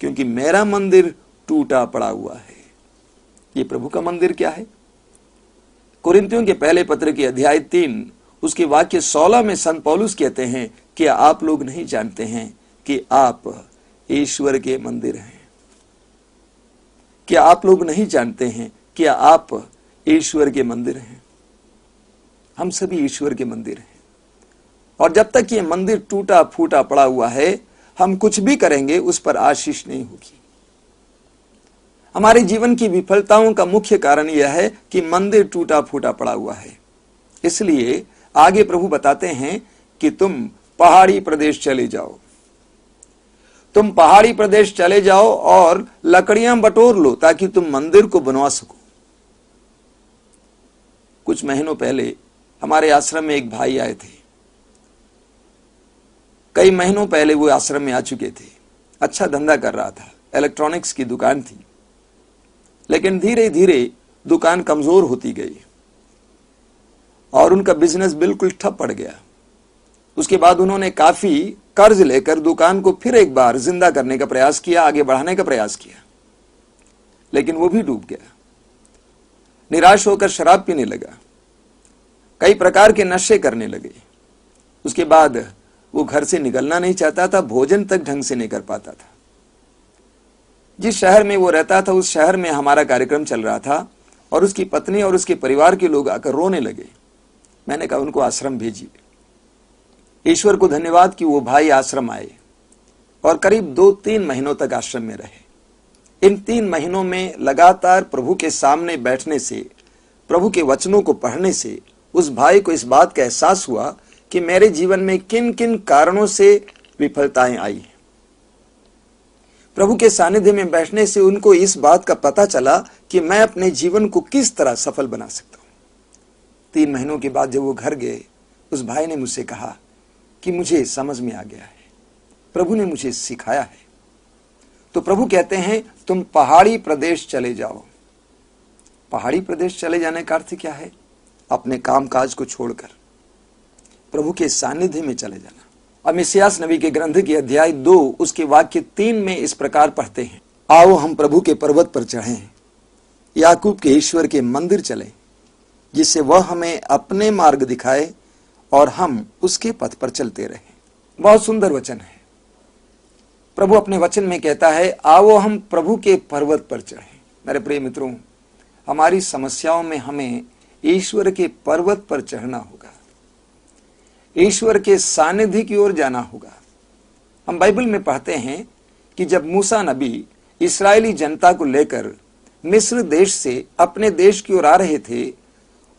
क्योंकि मेरा मंदिर टूटा पड़ा हुआ है। ये प्रभु का मंदिर क्या है? कुरिन्थियों के पहले पत्र के अध्याय 3 उसके वाक्य 16 में संत पौलुस कहते हैं कि आप लोग नहीं जानते हैं कि आप ईश्वर के मंदिर हैं। क्या आप लोग नहीं जानते हैं कि आप ईश्वर के मंदिर हैं? हम सभी ईश्वर के मंदिर हैं। और जब तक ये मंदिर टूटा फूटा पड़ा हुआ है, हम कुछ भी करेंगे उस पर आशीष नहीं होगी। हमारे जीवन की विफलताओं का मुख्य कारण यह है कि मंदिर टूटा फूटा पड़ा हुआ है। इसलिए आगे प्रभु बताते हैं कि तुम पहाड़ी प्रदेश चले जाओ। तुम पहाड़ी प्रदेश चले जाओ और लकड़ियां बटोर लो ताकि तुम मंदिर को बनवा सको। कुछ महीनों पहले हमारे आश्रम में एक भाई आए थे। कई महीनों पहले वो आश्रम में आ चुके थे। अच्छा धंधा कर रहा था, इलेक्ट्रॉनिक्स की दुकान थी, लेकिन धीरे धीरे दुकान कमजोर होती गई और उनका बिजनेस बिल्कुल ठप पड़ गया। उसके बाद उन्होंने काफी कर्ज लेकर दुकान को फिर एक बार जिंदा करने का प्रयास किया, आगे बढ़ाने का प्रयास किया, लेकिन वो भी डूब गया। निराश होकर शराब पीने लगा, कई प्रकार के नशे करने लगे। उसके बाद वो घर से निकलना नहीं चाहता था, भोजन तक ढंग से नहीं कर पाता था। जिस शहर में वो रहता था उस शहर में हमारा कार्यक्रम चल रहा था और उसकी पत्नी और उसके परिवार के लोग आकर रोने लगे। मैंने कहा उनको आश्रम भेजिए। ईश्वर को धन्यवाद कि वो भाई आश्रम आए और करीब 2-3 महीनों तक आश्रम में रहे। इन 3 महीनों में लगातार प्रभु के सामने बैठने से, प्रभु के वचनों को पढ़ने से उस भाई को इस बात का एहसास हुआ कि मेरे जीवन में किन किन कारणों से विफलताएं आई हैं। प्रभु के सानिध्य में बैठने से उनको इस बात का पता चला कि मैं अपने जीवन को किस तरह सफल बना सकता हूं। 3 महीनों के बाद जब वो घर गए, उस भाई ने मुझसे कहा कि मुझे समझ में आ गया है, प्रभु ने मुझे सिखाया है। तो प्रभु कहते हैं तुम पहाड़ी प्रदेश चले जाओ। पहाड़ी प्रदेश चले जाने का अर्थ क्या है? अपने कामकाज को छोड़कर प्रभु के सानिध्य में चले जाना। अब इस्यास नबी के ग्रंथ के अध्याय 2 उसके वाक्य 3 में इस प्रकार पढ़ते हैं, आओ हम प्रभु के पर्वत पर चढ़ें, याकूब के ईश्वर के मंदिर चलें, जिससे वह हमें अपने मार्ग दिखाए और हम उसके पथ पर चलते रहें। बहुत सुंदर वचन है। प्रभु अपने वचन में कहता है आओ हम प्रभु के पर्वत पर चढ़ें। मेरे प्रिय मित्रों, हमारी समस्याओं में हमें ईश्वर के पर्वत पर चढ़ना होगा, ईश्वर के सानिध्य की ओर जाना होगा। हम बाइबल में पढ़ते हैं कि जब मूसा नबी इस्राएली जनता को लेकर मिस्र देश से अपने देश की ओर आ रहे थे,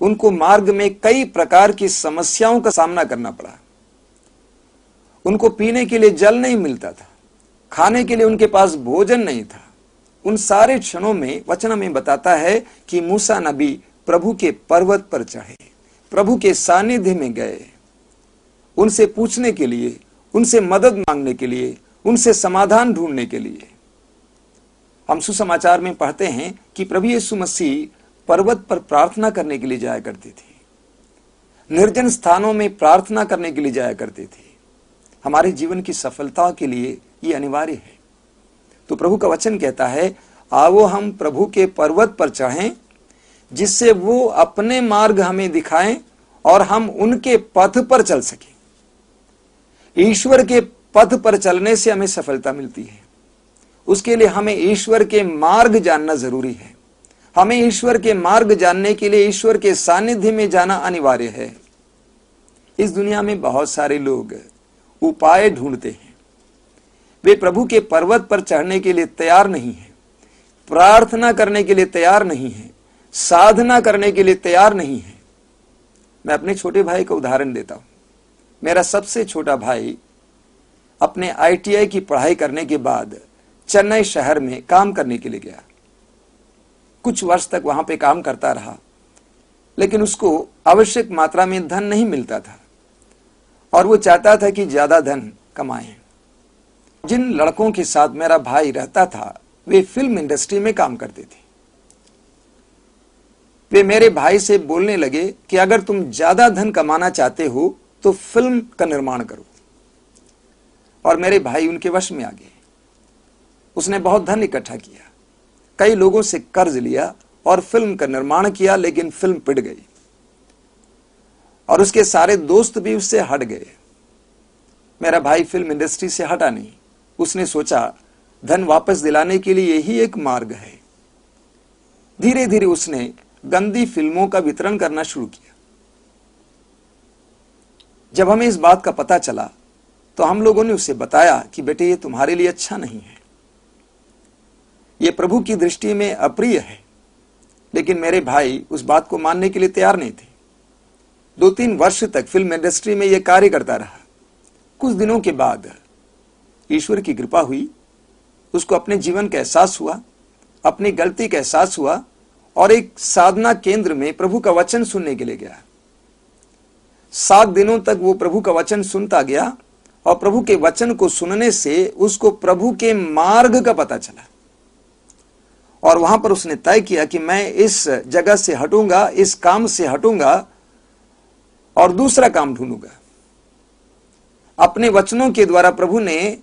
उनको मार्ग में कई प्रकार की समस्याओं का सामना करना पड़ा। उनको पीने के लिए जल नहीं मिलता था, खाने के लिए उनके पास भोजन नहीं था। उन सारे क्षणों में वचन में बताता है कि मूसा नबी प्रभु के पर्वत पर चढ़े, प्रभु के सानिध्य में गए, उनसे पूछने के लिए, उनसे मदद मांगने के लिए, उनसे समाधान ढूंढने के लिए। हम सुसमाचार में पढ़ते हैं कि प्रभु यीशु मसीह पर्वत पर प्रार्थना करने के लिए जाया करते थे, निर्जन स्थानों में प्रार्थना करने के लिए जाया करते थे। हमारे जीवन की सफलता के लिए यह अनिवार्य है। तो प्रभु का वचन कहता है आओ हम प्रभु के पर्वत पर चढ़ें, जिससे वो अपने मार्ग हमें दिखाएं और हम उनके पथ पर चल सकें। ईश्वर के पथ पर चलने से हमें सफलता मिलती है। उसके लिए हमें ईश्वर के मार्ग जानना जरूरी है। हमें ईश्वर के मार्ग जानने के लिए ईश्वर के सानिध्य में जाना अनिवार्य है। इस दुनिया में बहुत सारे लोग उपाय ढूंढते हैं, वे प्रभु के पर्वत पर चढ़ने के लिए तैयार नहीं है, प्रार्थना करने के लिए तैयार नहीं है, साधना करने के लिए तैयार नहीं है। मैं अपने छोटे भाई का उदाहरण देता हूं। मेरा सबसे छोटा भाई अपने आईटीआई की पढ़ाई करने के बाद चेन्नई शहर में काम करने के लिए गया। कुछ वर्ष तक वहां पे काम करता रहा, लेकिन उसको आवश्यक मात्रा में धन नहीं मिलता था और वो चाहता था कि ज्यादा धन कमाए। जिन लड़कों के साथ मेरा भाई रहता था वे फिल्म इंडस्ट्री में काम करते थे। वे मेरे भाई से बोलने लगे कि अगर तुम ज्यादा धन कमाना चाहते हो तो फिल्म का निर्माण करो, और मेरे भाई उनके वश में आ गए। उसने बहुत धन इकट्ठा किया, कई लोगों से कर्ज लिया और फिल्म का निर्माण किया, लेकिन फिल्म पिट गई और उसके सारे दोस्त भी उससे हट गए। मेरा भाई फिल्म इंडस्ट्री से हटा नहीं। उसने सोचा धन वापस दिलाने के लिए यही एक मार्ग है। धीरे धीरे उसने गंदी फिल्मों का वितरण करना शुरू किया। जब हमें इस बात का पता चला तो हम लोगों ने उसे बताया कि बेटे, ये तुम्हारे लिए अच्छा नहीं है, ये प्रभु की दृष्टि में अप्रिय है। लेकिन मेरे भाई उस बात को मानने के लिए तैयार नहीं थे। 2-3 वर्ष तक फिल्म इंडस्ट्री में यह कार्य करता रहा। कुछ दिनों के बाद ईश्वर की कृपा हुई, उसको अपने जीवन का एहसास हुआ, अपनी गलती का एहसास हुआ और एक साधना केंद्र में प्रभु का वचन सुनने के लिए गया। 7 दिनों तक वो प्रभु का वचन सुनता गया और प्रभु के वचन को सुनने से उसको प्रभु के मार्ग का पता चला और वहां पर उसने तय किया कि मैं इस जगह से हटूंगा, इस काम से हटूंगा और दूसरा काम ढूंढूंगा। अपने वचनों के द्वारा प्रभु ने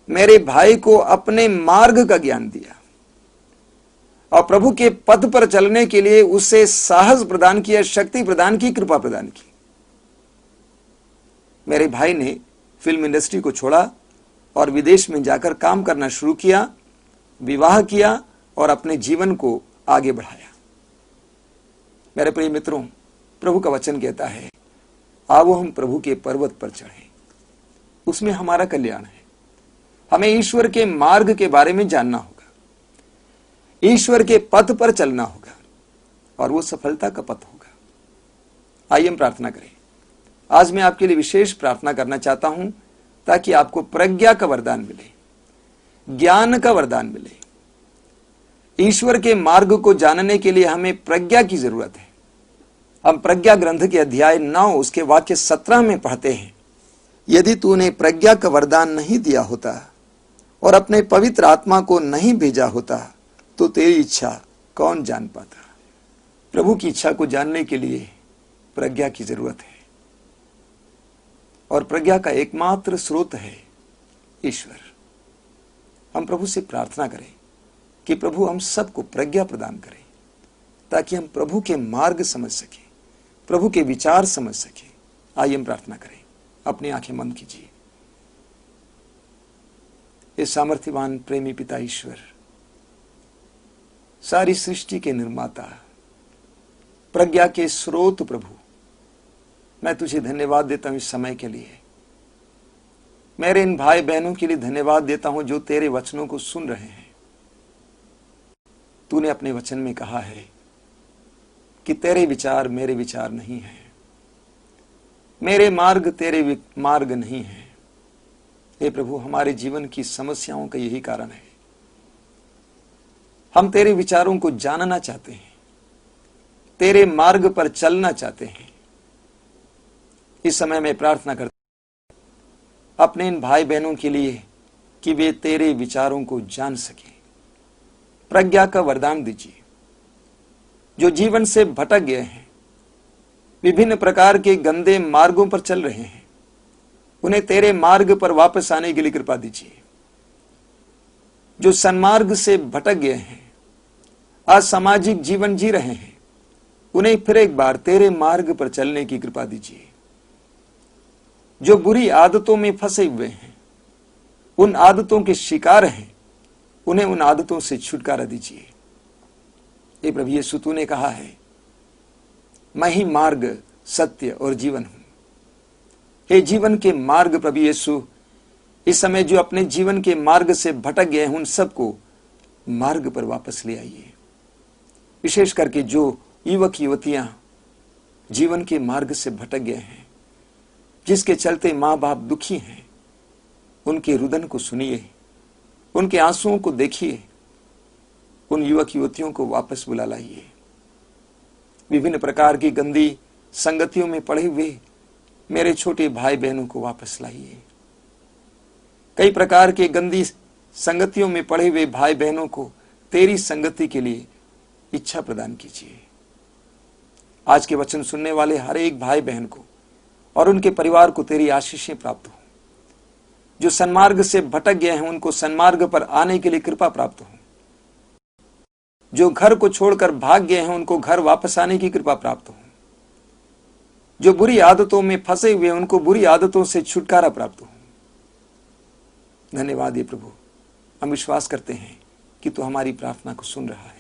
मेरे भाई को अपने मार्ग का ज्ञान दिया और प्रभु के पथ पर चलने के लिए उसे साहस प्रदान किया, शक्ति प्रदान की, कृपा प्रदान की। मेरे भाई ने फिल्म इंडस्ट्री को छोड़ा और विदेश में जाकर काम करना शुरू किया, विवाह किया और अपने जीवन को आगे बढ़ाया। मेरे प्रिय मित्रों, प्रभु का वचन कहता है, आओ हम प्रभु के पर्वत पर चढ़ें, उसमें हमारा कल्याण है। हमें ईश्वर के मार्ग के बारे में जानना होगा, ईश्वर के पथ पर चलना होगा और वो सफलता का पथ होगा। आइए हम प्रार्थना करें। आज मैं आपके लिए विशेष प्रार्थना करना चाहता हूं ताकि आपको प्रज्ञा का वरदान मिले, ज्ञान का वरदान मिले। ईश्वर के मार्ग को जानने के लिए हमें प्रज्ञा की जरूरत है। हम प्रज्ञा ग्रंथ के अध्याय 9 उसके वाक्य 17 में पढ़ते हैं, यदि तूने प्रज्ञा का वरदान नहीं दिया होता और अपने पवित्र आत्मा को नहीं भेजा होता तो तेरी इच्छा कौन जान पाता। प्रभु की इच्छा को जानने के लिए प्रज्ञा की जरूरत है और प्रज्ञा का एकमात्र स्रोत है ईश्वर। हम प्रभु से प्रार्थना करें कि प्रभु हम सबको प्रज्ञा प्रदान करें ताकि हम प्रभु के मार्ग समझ सकें, प्रभु के विचार समझ सकें। आइए हम प्रार्थना करें। अपनी आंखें बंद कीजिए। इस सामर्थ्यवान प्रेमी पिता ईश्वर, सारी सृष्टि के निर्माता, प्रज्ञा के स्रोत प्रभु, मैं तुझे धन्यवाद देता हूं इस समय के लिए। मेरे इन भाई बहनों के लिए धन्यवाद देता हूं जो तेरे वचनों को सुन रहे हैं। तूने अपने वचन में कहा है कि तेरे विचार मेरे विचार नहीं हैं, मेरे मार्ग तेरे मार्ग नहीं है। हे प्रभु, हमारे जीवन की समस्याओं का यही कारण है। हम तेरे विचारों को जानना चाहते हैं, तेरे मार्ग पर चलना चाहते हैं। इस समय मैं प्रार्थना करता हूं अपने इन भाई बहनों के लिए कि वे तेरे विचारों को जान सके। प्रज्ञा का वरदान दीजिए। जो जीवन से भटक गए हैं, विभिन्न प्रकार के गंदे मार्गों पर चल रहे हैं, उन्हें तेरे मार्ग पर वापस आने के लिए कृपा दीजिए। जो सन्मार्ग से भटक गए हैं, असामाजिक जीवन जी रहे हैं, उन्हें फिर एक बार तेरे मार्ग पर चलने की कृपा दीजिए। जो बुरी आदतों में फंसे हुए हैं, उन आदतों के शिकार हैं, उन्हें उन आदतों से छुटकारा दीजिए। हे प्रभु यीशु, तूने कहा है, मैं ही मार्ग, सत्य और जीवन हूं। हे जीवन के मार्ग प्रभु यीशु, इस समय जो अपने जीवन के मार्ग से भटक गए हैं, उन सबको मार्ग पर वापस ले आइए। विशेष करके जो युवक युवतियां जीवन के मार्ग से भटक गए हैं, जिसके चलते मां बाप दुखी हैं, उनके रुदन को सुनिए, उनके आंसुओं को देखिए, उन युवक युवतियों को वापस बुला लाइए। विभिन्न प्रकार की गंदी संगतियों में पड़े हुए मेरे छोटे भाई बहनों को वापस लाइए। कई प्रकार के गंदी संगतियों में पड़े हुए भाई बहनों को तेरी संगति के लिए इच्छा प्रदान कीजिए। आज के वचन सुनने वाले हर एक भाई बहन को और उनके परिवार को तेरी आशीषें प्राप्त हो। जो सन्मार्ग से भटक गए हैं उनको सन्मार्ग पर आने के लिए कृपा प्राप्त हो। जो घर को छोड़कर भाग गए हैं उनको घर वापस आने की कृपा प्राप्त हो। जो बुरी आदतों में फंसे हुए हैं उनको बुरी आदतों से छुटकारा प्राप्त हो। धन्यवाद ये प्रभु, हम विश्वास करते हैं कि तू हमारी प्रार्थना को सुन रहा है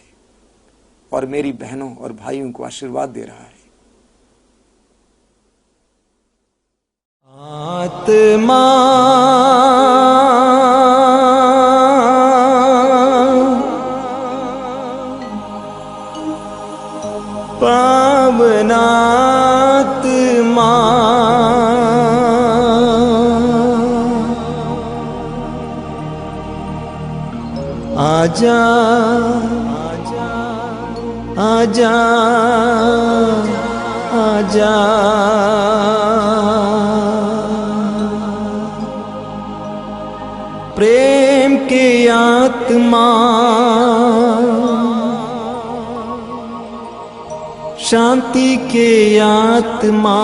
और मेरी बहनों और भाइयों को आशीर्वाद दे रहा है। आत्मा पावनात्मा आजा आजा आजा प्रेम के आत्मा शांति के आत्मा